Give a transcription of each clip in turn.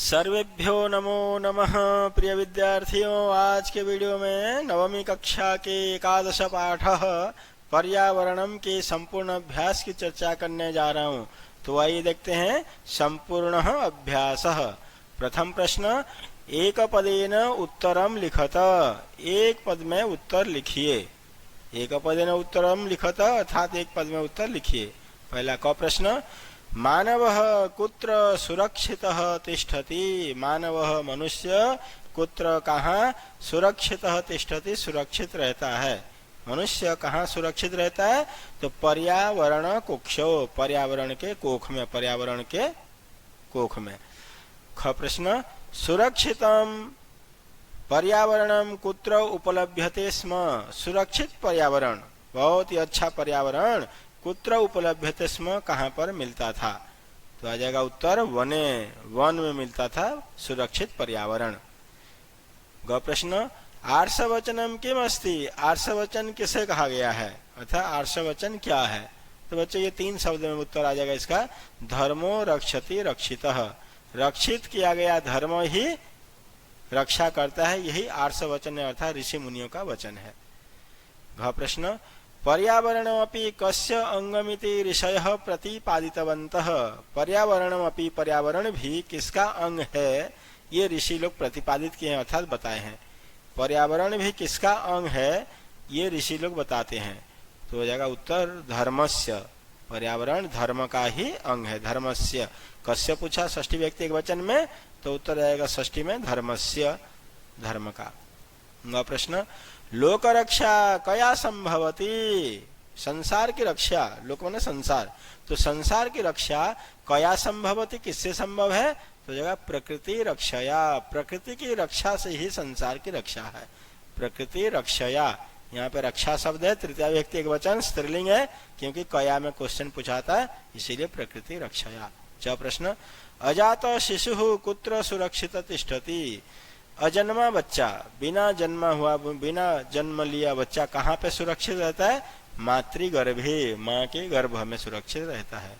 सर्वेभ्यो नमो नमः। प्रिय विद्यार्थियों, आज के वीडियो में नवमी कक्षा के एकादश पाठ पर्यावरणम के संपूर्ण अभ्यास की चर्चा करने जा रहा हूँ। तो आइए देखते हैं संपूर्ण अभ्यास। प्रथम प्रश्न, एक पदेन उत्तरम लिखत। एक पद में उत्तर लिखिए। एक पदेन उत्तरम लिखत अर्थात एक पद में उत्तर लिखिए। पहला क प्रश्न, मानवः कुत्र सुरक्षितः तिष्ठति। मानवः मनुष्य कुत्र कहाँ सुरक्षितः तिष्ठति सुरक्षित रहता है। मनुष्य कहाँ सुरक्षित रहता है? तो पर्यावरण कुक्षो, पर्यावरण के कोख में, पर्यावरण के कोख में। ख प्रश्न, सुरक्षितम पर्यावरणम कुत्र उपलभ्यते स्म। सुरक्षित पर्यावरण, बहुत ही अच्छा पर्यावरण कुत्र उपलभ्यते स्म, कहाँ पर मिलता था? तो आ जाएगा उत्तर वने, वन में मिलता था सुरक्षित पर्यावरण। ग प्रश्न, आर्षवचनम किम अस्ति। आर्षवचन किसे कहा गया है अर्थात आर्षवचन क्या है? तो बच्चों ये तीन शब्द में उत्तर आ जाएगा इसका। धर्मो रक्षति रक्षितः, रक्षित किया गया धर्म ही रक्षा करता है, यही आर्षवचन अर्थात ऋषि मुनियों का वचन है। घ प्रश्न, पर्यावरणमपि कस्य अंगमिति ऋषयः प्रतिपादितवन्तः। पर्यावरणमपि, पर्यावरण भी किसका अंग है ये ऋषि लोग प्रतिपादित किए हैं अर्थात बताए हैं। पर्यावरण भी किसका अंग है ये ऋषि लोग बताते हैं। तो हो जाएगा उत्तर धर्मस्य, पर्यावरण धर्म का ही अंग है। धर्मस्य कस्य पूछा षष्ठी व्यक्ति एक वचन में, तो उत्तर आएगा षष्ठी में धर्मस्य, धर्म का। प्रश्न, लोक रक्षा कया संभवती। संसार की रक्षा, लोक माने संसार, तो संसार की रक्षा कया संभवती किससे संभव है? तो जगह प्रकृति रक्षया, प्रकृति की रक्षा से ही संसार की रक्षा है। प्रकृति रक्षया, यहाँ पे रक्षा शब्द है, तृतीया व्यक्ति एक वचन, स्त्रीलिंग है, क्योंकि कया में क्वेश्चन पूछा था इसीलिए प्रकृति रक्षया। च प्रश्न, अजात शिशु कुत्र सुरक्षित तिष्ठति। अजन्मा बच्चा, बिना जन्मा हुआ, बिना जन्म लिया बच्चा कहाँ पे सुरक्षित रहता है? मातृगर्भे, माँ के गर्भ में सुरक्षित रहता है।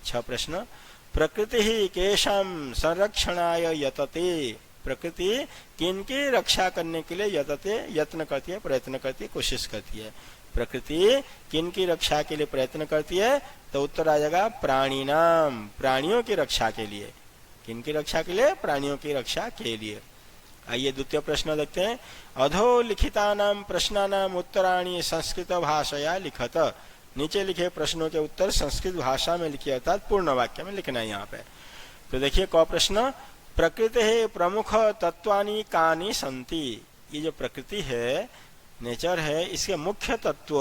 छह प्रश्न, प्रकृति ही केशम संरक्षणाय यतते। प्रकृति किनकी रक्षा करने के लिए यतते, यत्न करती है, प्रयत्न करती है, कोशिश करती है। प्रकृति किनकी रक्षा के लिए प्रयत्न करती है? तो उत्तर आ जाएगा प्राणी नाम, प्राणियों की रक्षा के लिए। किनकी रक्षा के लिए? प्राणियों की रक्षा के लिए। आइए द्वितीय प्रश्न देखते हैं। अधो लिखितानाम प्रश्नानाम उत्तराणि संस्कृत भाषया लिखत। नीचे लिखे प्रश्नों के उत्तर संस्कृत भाषा में लिखिए अर्थात पूर्ण वाक्य में लिखना है यहाँ पे। तो देखिए क प्रश्न, प्रकृति प्रमुख तत्वानि कानि संति। ये जो प्रकृति है, नेचर है, इसके मुख्य तत्व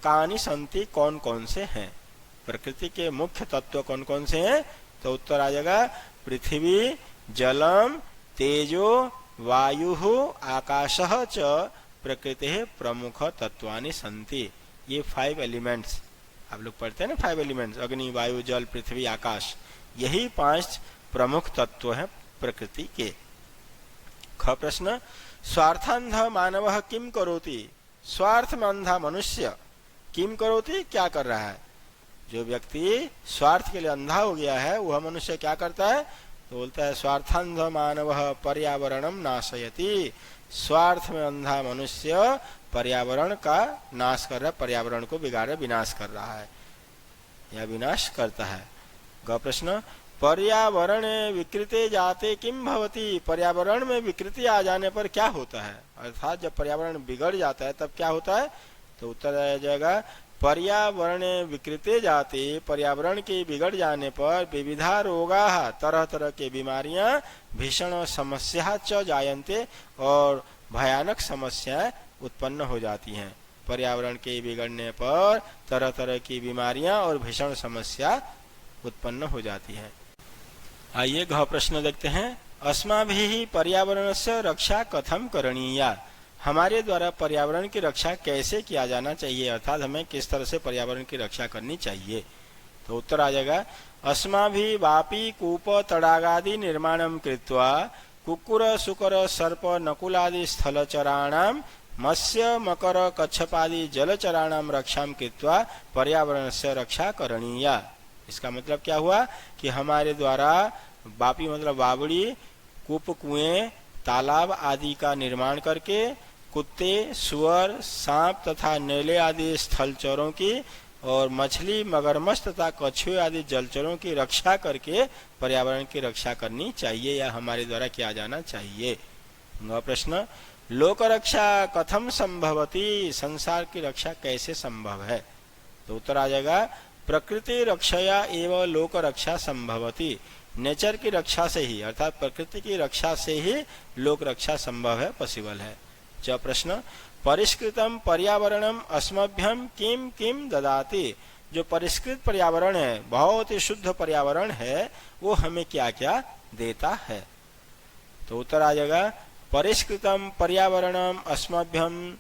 कानि संति, कौन कौन से हैं? प्रकृति के मुख्य तत्व कौन कौन से हैं? तो उत्तर आ जाएगा पृथ्वी, जलम, तेजो, वायु, आकाशः च प्रकृति प्रमुख तत्वानि संति। ये 5 एलिमेंट्स आप लोग पढ़ते हैं ना, 5 एलिमेंट्स, अग्नि, वायु, जल, पृथ्वी, आकाश, यही 5 प्रमुख तत्व हैं प्रकृति के। ख प्रश्न, स्वार्थांध मानवः किम करोति। स्वार्थ में अंधा मनुष्य किम करोति, क्या कर रहा है? जो व्यक्ति स्वार्थ के लिए अंधा हो गया है वह मनुष्य क्या करता है? तो बोलता है स्वार्थांध मानवः पर्यावरणम नाशयति। स्वार्थ में अंधा मनुष्य पर्यावरण का नाश कर रहा है, पर्यावरण को बिगाड़, विनाश कर रहा है या विनाश करता है। ग प्रश्न, पर्यावरण विकृते जाते किम भवति। पर्यावरण में विकृति आ जाने पर क्या होता है अर्थात जब पर्यावरण बिगड़ जाता है तब क्या होता है? तो उत्तर आ जाएगा पर्यावरण विकृते जाते, पर्यावरण के बिगड़ जाने पर विविधा रोगा, तरह तरह के बीमारियां, भीषण समस्या च जायन्ते, और भयानक समस्याएं उत्पन्न हो जाती हैं। पर्यावरण के बिगड़ने पर तरह तरह की बीमारियां और भीषण समस्या उत्पन्न हो जाती है। आइए घ प्रश्न देखते हैं। अस्माभिः पर्यावरणस्य रक्षा कथम करणीया। हमारे द्वारा पर्यावरण की रक्षा कैसे किया जाना चाहिए अर्थात हमें किस तरह से पर्यावरण की रक्षा करनी चाहिए? तो उत्तर आ जाएगा अस्माभिः वापी कूप तडागादि निर्माणं कृत्वा कुक्कुर शुकर सर्प नकुलादि स्थलचराणां मत्स्य मकर कच्छपादि जलचराणां रक्षां कृत्वा पर्यावरणस्य रक्षा करणीया। इसका मतलब क्या हुआ कि हमारे द्वारा वापी मतलब बावड़ी, कूप, कुएं, तालाब आदि का निर्माण करके कुत्ते, सुअर, सांप तथा नेले आदि स्थलचरों की और मछली, मगरमच्छ तथा कछुए आदि जलचरों की रक्षा करके पर्यावरण की रक्षा करनी चाहिए या हमारे द्वारा किया जाना चाहिए। वह प्रश्न, लोक रक्षा कथम संभवती, संसार की रक्षा कैसे संभव है? तो उत्तर आ जाएगा प्रकृति रक्षया एवं लोक रक्षा संभवती, नेचर की रक्षा से ही अर्थात प्रकृति की रक्षा से ही लोक रक्षा संभव है, पॉसिबल है। च प्रश्न, परिष्कृतम पर्यावरणम अस्मभ्यम किम किम ददाति, जो परिष्कृत पर्यावरण है, बहुत ही शुद्ध पर्यावरण है, वो हमें क्या क्या देता है? तो उत्तर आ जाएगा परिष्कृतम पर्यावरणम अस्मभ्यम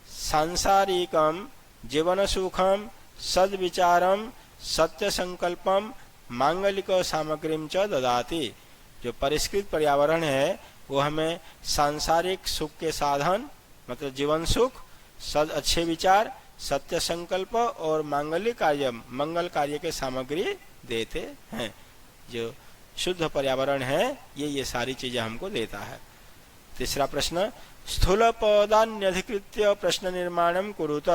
सांसारिकम जीवन सुखम सद्विचारम सत्य संकल्पम मांगलिक सामग्रीम च ददाति। जो परिष्कृत पर्यावरण है वो हमें सांसारिक सुख के साधन मतलब जीवन सुख, सद अच्छे विचार, सत्य संकल्प और मांगलिक कार्य मंगल कार्य के सामग्री देते हैं। जो शुद्ध पर्यावरण है ये सारी चीजें हमको देता है। तीसरा प्रश्न, स्थूल पदान्यधिकृत्य प्रश्न निर्माणम कुरुत,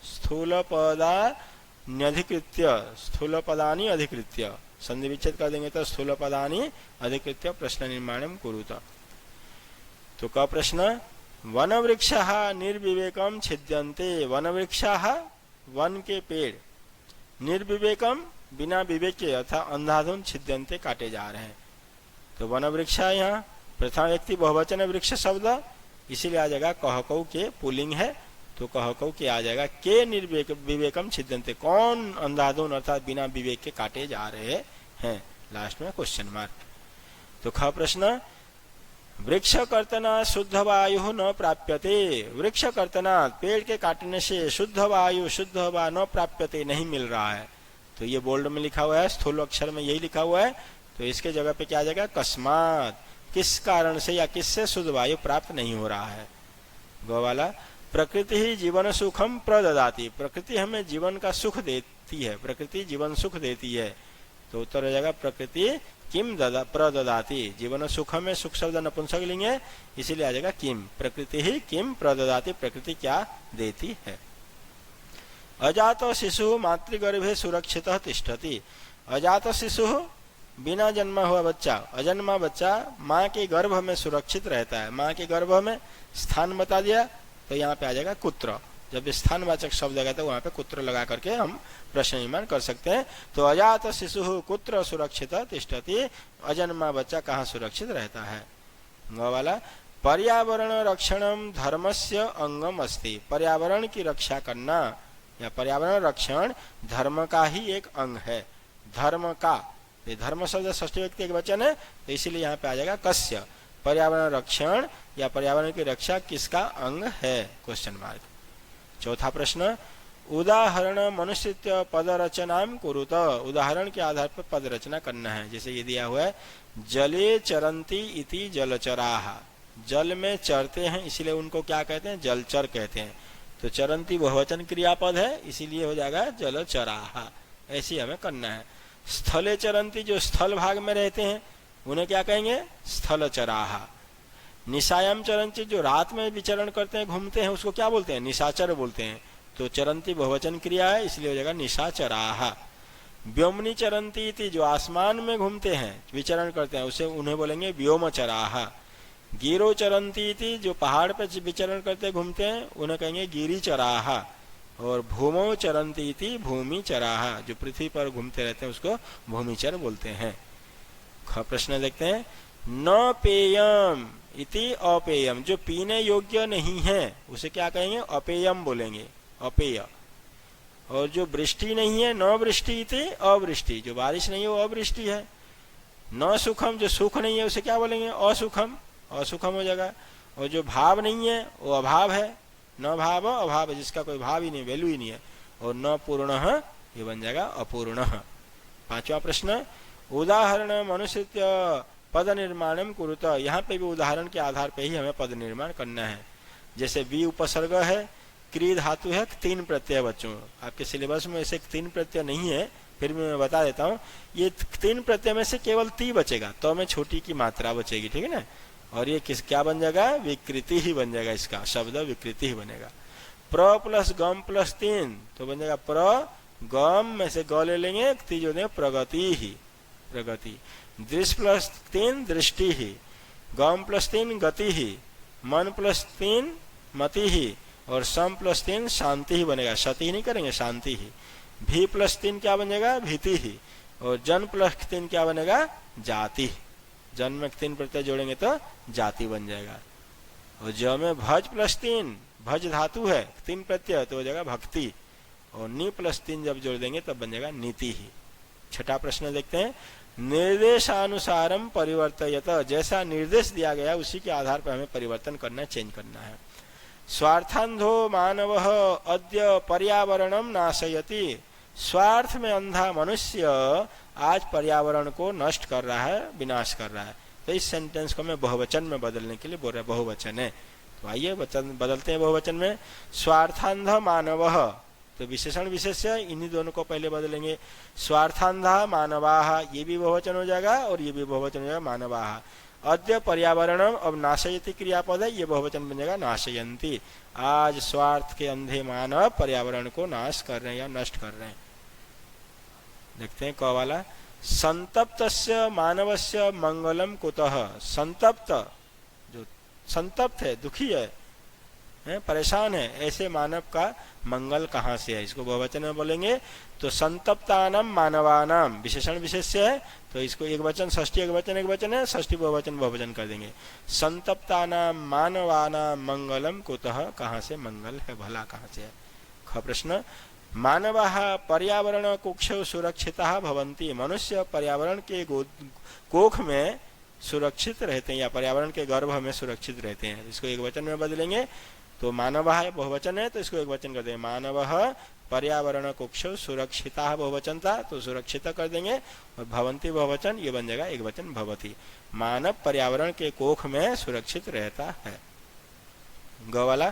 स्थूल पदान्यधिकृत्य, स्थूल पदानि अधिकृत्य, संधि विच्छेद कर देंगे तो स्थूल पदानि अधिकृत्य प्रश्न निर्माणम कुरुत। तो का प्रश्न, वन वृक्षाः निर्विवेकम छिद्यन्ते, वन वृक्षाः वन के पेड़, निर्विवेकम बिना विवेक के अर्थात अंधाधुंध छिद्यन्ते काटे जा रहे हैं। तो वन वृक्षा यहाँ प्रथम व्यक्ति बहुवचन वृक्ष शब्द, इसीलिए आ जाएगा कहकौ के पुलिंग है, तो कहकौ के आ जाएगा के निर्विवेक विवेकम छिद्यन्ते, कौन अंधाधुंध अर्थात बिना विवेक के काटे जा रहे हैं, लास्ट में क्वेश्चन मार्क। तो ख प्रश्न, वृक्ष कर्तना शुद्ध वायु न प्राप्यते, वृक्ष कर्तना पेड़ के काटने से शुद्ध वायु शुद्ध हवा न प्राप्यते नहीं मिल रहा है। तो ये बोल्ड में लिखा हुआ है, स्थूल अक्षर में यही लिखा हुआ है, तो इसके जगह पे क्या आ जाएगा कस्मात, किस कारण से या किससे शुद्ध वायु प्राप्त नहीं हो रहा है। गो वाला, प्रकृति ही जीवन सुखम प्रददाति, प्रकृति हमें जीवन का सुख देती है, प्रकृति जीवन सुख देती है। तो उत्तर हो जाएगा प्रकृति किम प्रददाति, जीवन सुख में सुख शब्द नपुंसक लिंगे, इसीलिए आ जाएगा किम, प्रकृति ही किम प्रददाति, प्रकृति क्या देती है। अजात शिशु मातृगर्भे सुरक्षित तिष्ठति, अजात शिशु बिना जन्मा हुआ बच्चा, अजन्मा बच्चा माँ के गर्भ में सुरक्षित रहता है। माँ के गर्भ में स्थान बता दिया तो यहाँ पे आ जाएगा कुत्र, जब स्थानवाचक शब्द आएगा तो वहां पे कुत्र लगा करके हम प्रश्न निर्माण कर सकते हैं। तो अजात शिशु कुत्र सुरक्षित तिष्ठति, अजन्मा बच्चा कहाँ सुरक्षित रहता है। वाला, पर्यावरण रक्षणम धर्मस्य अंगम अस्ति, पर्यावरण की रक्षा करना या पर्यावरण रक्षण धर्म का ही एक अंग है। धर्म का, ये धर्म शब्द षष्ठी व्यक्ति एक वचन है, तो इसीलिए यहाँ पे आ जाएगा कस्य, पर्यावरण रक्षण या पर्यावरण की रक्षा किसका अंग है, क्वेश्चन मार्क। चौथा प्रश्न, उदाहरण मनुष्य पद रचनाम कुरुत, उदाहरण के आधार पर पद रचना करना है। जैसे ये दिया हुआ है, जले चरंती इति जलचराः, जल में चरते हैं इसलिए उनको क्या कहते हैं, जलचर कहते हैं। तो चरंती बहुवचन क्रियापद है, इसीलिए हो जाएगा जलचराः, ऐसे हमें करना है। स्थले चरंती, जो स्थल भाग में रहते हैं उन्हें क्या कहेंगे, स्थलचराः। निशायाम चरंती, जो रात में विचरण करते हैं घूमते हैं उसको क्या बोलते हैं, निशाचर बोलते हैं। तो चरंती बहुवचन क्रिया है, इसलिए हो जाएगा निशाचराः। व्योमनी चरंती थी, जो आसमान में घूमते हैं विचरण करते हैं उसे उन्हें बोलेंगे व्योमचराः। गिरो चरंती थी, जो पहाड़ पे विचरण करते घूमते हैं उन्हें कहेंगे गिरिचराः। और भूमौ चरंती थी, भूमिचराः, जो पृथ्वी पर घूमते रहते हैं उसको भूमिचर बोलते हैं। प्रश्न देखते हैं, न पेयम इति अपेयम, जो पीने योग्य नहीं है उसे क्या कहेंगे, अपेयम बोलेंगे, अपेय। और जो वृष्टि नहीं है, न वृष्टि इति अवृष्टि, जो बारिश नहीं है वो अवृष्टि है। न सुखम, जो सुख नहीं है उसे क्या बोलेंगे, असुखम, असुखम हो जाएगा। और जो भाव नहीं है वो अभाव है, न भाव अभाव, जिसका कोई भाव ही नहीं, वैल्यू ही नहीं है। और न पूर्ण, ये बन जाएगा अपूर्ण। पांचवा प्रश्न, उदाहरण मनुष्य पद निर्माणम कुरुत, यहाँ पे भी उदाहरण के आधार पे ही हमें पद निर्माण करना है। जैसे वी उपसर्ग है, क्री धातु है, तीन प्रत्यय बच्चों, आपके सिलेबस में ऐसे तीन प्रत्यय नहीं है, फिर भी मैं बता देता हूँ, ये 3 प्रत्यय में से केवल ती बचेगा, तो में छोटी की मात्रा बचेगी, ठीक है ना। और ये क्या बन जाएगा, विकृति ही बन जाएगा, इसका शब्द विकृति ही बनेगा। प्र प्लस गम प्लस 3 तो बन जाएगा प्र गम में से ग ले लेंगे, ती जो देंगे प्रगति ही, प्रगति। दृश्य प्लस 3 दृष्टि ही, गम प्लस 3 गति ही, मन प्लस 3 मति ही, और सम प्लस 3 शांति ही बनेगा, सती ही नहीं करेंगे, शांति ही। भी प्लस 3 क्या बनेगा, भीति ही, और जन प्लस 3 क्या बनेगा, जाति। जन में 3 प्रत्यय जोड़ेंगे तो जाति बन जाएगा। और ज में भज प्लस 3, भज धातु है, 3 प्रत्यय तो हो जाएगा भक्ति, और नी प्लस 3 जब जोड़ देंगे तब बन जाएगा नीति ही। छठा प्रश्न देखते हैं, निर्देशानुसारम परिवर्तयत, जैसा निर्देश दिया गया उसी के आधार पर हमें परिवर्तन करना, चेंज करना है। स्वार्थांधो मानवः अद्य पर्यावरणम नाशयति, स्वार्थ में अंधा मनुष्य आज पर्यावरण को नष्ट कर रहा है, विनाश कर रहा है। तो इस सेंटेंस को मैं बहुवचन में बदलने के लिए बोल रहा है, बहुवचन है। तो आइए बदलते हैं बहुवचन में। स्वार्थांध मानवः, तो विशेषण विशेष्य इन्हीं दोनों को पहले बदलेंगे। स्वार्थांधा मानवाः, ये भी बहुवचन हो जाएगा और ये भी बहुवचन हो जाएगा, मानवाः। अद्य पर्यावरणम, अब नाशयति क्रियापद है, ये बहुवचन बन जाएगा नाशयन्ति। आज स्वार्थ के अंधे मानव पर्यावरण को नाश कर रहे हैं या नष्ट कर रहे हैं। देखते हैं क वाला, संतप्तस्य मानवस्य मंगलम कुतः, संतप्त जो संतप्त है, दुखी है, परेशान है, ऐसे मानव का मंगल कहाँ से है, इसको बहुवचन में बोलेंगे। तो संतप्तानाम मानवानाम विशेषण विशेष्य है, तो इसको एक वचन, षष्ठी एक वचन है, षष्ठी बहुवचन बहुवचन कर देंगे। संतप्तानाम मानवानाम मंगलम कुतः, कहाँ से मंगल है, भला कहाँ से है। ख प्रश्न, मानवाः पर्यावरण कुक्षौ सुरक्षिताः भवन्ति, मनुष्य पर्यावरण के कोख में सुरक्षित रहते हैं या पर्यावरण के गर्भ में सुरक्षित रहते हैं। इसको एक वचन में बदलेंगे, तो मानवः बहुवचन है तो इसको एक वचन कर देंगे, मानवः पर्यावरण कुक्षौ सुरक्षिताः बहुवचन था तो सुरक्षित कर देंगे, और भवन्ति बहुवचन, ये बन जाएगा एक वचन भवति। मानव पर्यावरण के कोख में सुरक्षित रहता है। ग वाला,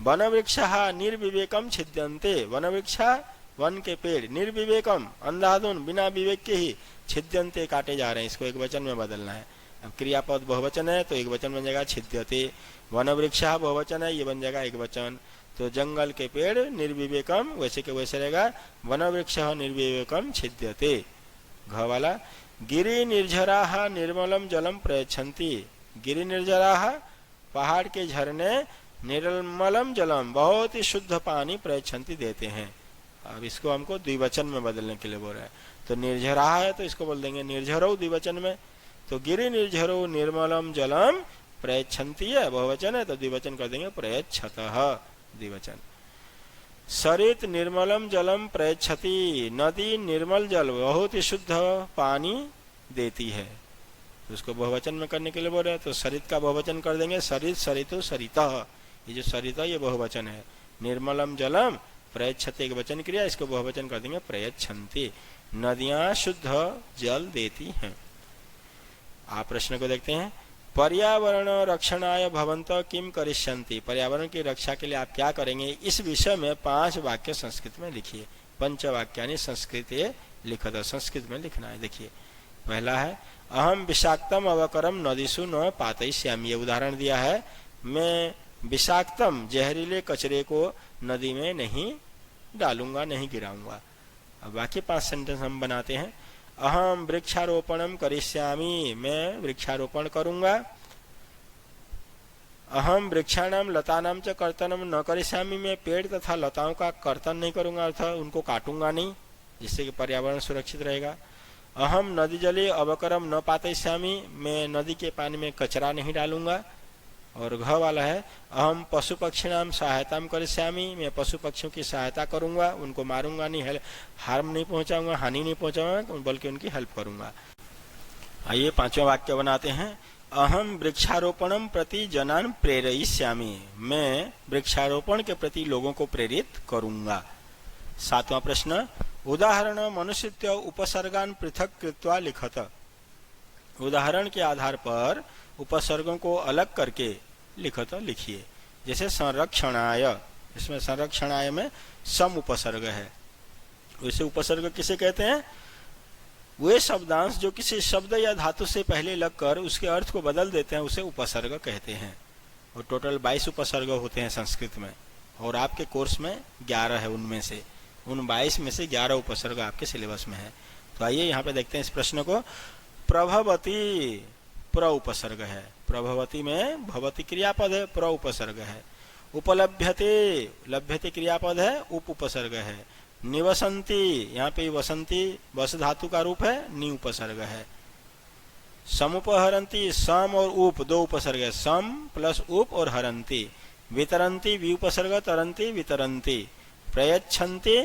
वन वृक्षा निर्विवेकम छिद्यन्ते, वन वृक्षा वन के पेड़, निर्विवेकम अंधाधुन बिना विवेक के ही, छिद्यन्ते काटे जा रहे हैं, इसको एक वचन में बदलना है। अब क्रियापद बहुवचन है तो एक वचन बन जाएगा छिद्यते, वन वृक्षा बहुवचन है, ये बन जाएगा एक वचन। तो जंगल के पेड़ निर्विवेकम वैसे के वैसे रहेगा, वन वृक्ष निर्विवेकम छिद्यते। घ वाला, गिरि निर्झराः निर्मलम जलम प्रयच्छन्ति, गिरि निर्झराः पहाड़ के झरने, निर्मलम जलम बहुत ही शुद्ध पानी प्रयच्छन्ति देते हैं। अब इसको हमको द्विवचन में बदलने के लिए बोल रहा है, तो निर्झराः है तो इसको बोल देंगे निर्झरो द्विवचन में। तो गिरि निर्झरो निर्मलम जलम प्रयच्छन्ति है, बहुवचन है तो द्विवचन कर देंगे प्रयच्छतः द्विवचन। सरित निर्मलम जलम प्रयच्छति, नदी निर्मल जल बहुत ही शुद्ध पानी देती है, तो उसको बहुवचन में करने के लिए बोल रहे हैं, तो सरित का बहुवचन कर देंगे सरित सरितो सरितः, ये जो सरिता ये बहुवचन है। निर्मलम जलम प्रयच्छति एक वचन क्रिया, इसको बहुवचन कर देंगे प्रयच्छन्ति, नदियां शुद्ध जल देती हैं। आप प्रश्न को देखते हैं, पर्यावरण रक्षणाय भवंत किम करिष्यन्ति, पर्यावरण की रक्षा के लिए आप क्या करेंगे, इस विषय में 5 वाक्य संस्कृत में लिखिए। पंचवाक्यानि संस्कृत लिखत, संस्कृत में लिखना है। देखिए पहला है, अहम विषाक्तम अवकरम नदीसु न पातयिष्यामि, ये उदाहरण दिया है, मैं विषाक्तम जहरीले कचरे को नदी में नहीं डालूंगा, नहीं गिराऊंगा। अब बाकी 5 सेंटेंस हम बनाते हैं। अहम वृक्षारोपणम करिष्यामि, मैं वृक्षारोपण करूंगा। अहम वृक्षाणाम लतानाम च कर्तनम न करिष्यामि, मैं पेड़ तथा लताओं का कर्तन नहीं करूंगा, अर्थात उनको काटूंगा नहीं, जिससे कि पर्यावरण सुरक्षित रहेगा। अहम नदी जले अवकरम न पातयिष्यामि, मैं नदी के पानी में कचरा नहीं डालूंगा। और घ वाला है, अहम पशु पक्षिणाम सहायताम करिष्यामि, मैं पशु पक्षियों की सहायता करूंगा, उनको मारूंगा नहीं, हार्म नहीं पहुंचाऊंगा, हानि नहीं पहुंचाऊंगा, बल्कि उनकी हेल्प करूंगा। आइए 5वां वाक्य बनाते हैं। अहम वृक्षारोपणम प्रति जनान प्रेरयिष्यामि, मैं वृक्षारोपण के प्रति लोगों को प्रेरित करूंगा। 7वां प्रश्न, उदाहरण मनुष्य उपसर्गान पृथक कृत्वा लिखत, उदाहरण के आधार पर उपसर्गों को अलग करके लिखत लिखिए। जैसे संरक्षणाय, इसमें संरक्षणाय में सम उपसर्ग है, वैसे उपसर्ग किसे कहते हैं? वे शब्दांश जो किसी शब्द या धातु से पहले लगकर उसके अर्थ को बदल देते हैं, उसे उपसर्ग कहते हैं। और टोटल 22 उपसर्ग होते हैं संस्कृत में, और आपके कोर्स में 11 है। उनमें से उन 22 में से 11 उपसर्ग आपके सिलेबस में है। तो आइए यहाँ पे देखते हैं इस प्रश्न को। प्रभवती प्र उपसर्ग है, प्रभवती में भवती क्रियापद है, प्र उपसर्ग है। उपलभ्यते लभ्यते क्रियापद है, उप उपसर्ग है। निवसंती यहाँ पे वसंती वस धातु का रूप है, नि उपसर्ग है। समुपहरंती सम और उप दो उपसर्ग है, सम प्लस उप और हरंती। वितरंती वि उपसर्ग, तरंती वितरंती। प्रयच्छन्ति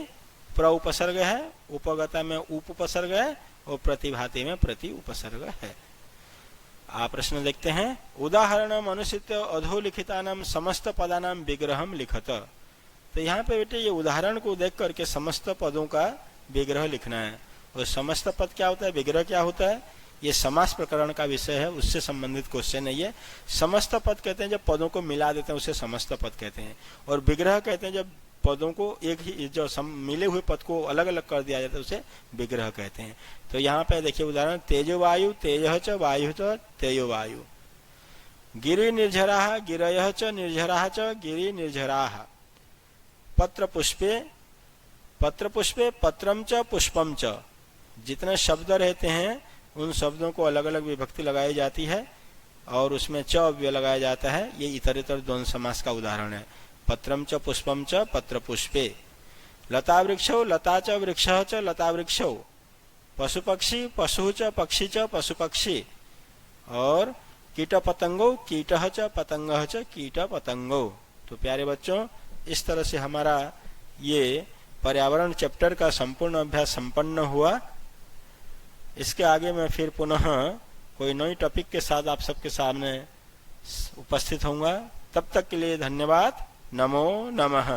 प्र उपसर्ग है, उपगता में उप उपसर्ग है, और प्रतिभाति में प्रति उपसर्ग है। आप प्रश्न देखते हैं। उदाहरण अनुचित अधोलिखितानाम समस्त पदानाम विग्रहम लिखत। तो यहाँ पे बेटे ये उदाहरण को देख करके समस्त पदों का विग्रह लिखना है। और समस्त पद क्या होता है, विग्रह क्या होता है, ये समास प्रकरण का विषय है, उससे संबंधित क्वेश्चन है ये। समस्त पद कहते हैं जब पदों को मिला देते हैं उसे समस्त पद कहते हैं, और विग्रह कहते हैं जब पदों को एक ही जो मिले हुए पद को अलग अलग कर दिया जाता है उसे विग्रह कहते हैं। तो यहाँ पे देखिए उदाहरण, तेजो वायु तेजः च वायु च तेजो वायु। गिरि निर्झराः गिरयः च निर्झराः च गिरि निर्झराः। पत्र पुष्पे पत्रम च पुष्पम च। जितने शब्द रहते हैं उन शब्दों को अलग अलग विभक्ति लगाई जाती है और उसमें च अव्यय लगाया जाता है। ये इतरेतर द्वंद्व समास का उदाहरण है। पत्रम च पुष्पम च पत्र पुष्पे। लता वृक्षौ लता च वृक्षः च लता वृक्षौ। पशु पक्षी पशु च पक्षी च पशु पक्षी। और कीट पतंगो कीटः च पतंगः च कीट पतंगो। तो प्यारे बच्चों, इस तरह से हमारा ये पर्यावरण चैप्टर का संपूर्ण अभ्यास संपन्न हुआ। इसके आगे मैं फिर पुनः कोई नई टॉपिक के साथ आप सबके सामने उपस्थित होऊंगा। तब तक के लिए धन्यवाद। नमो नमः।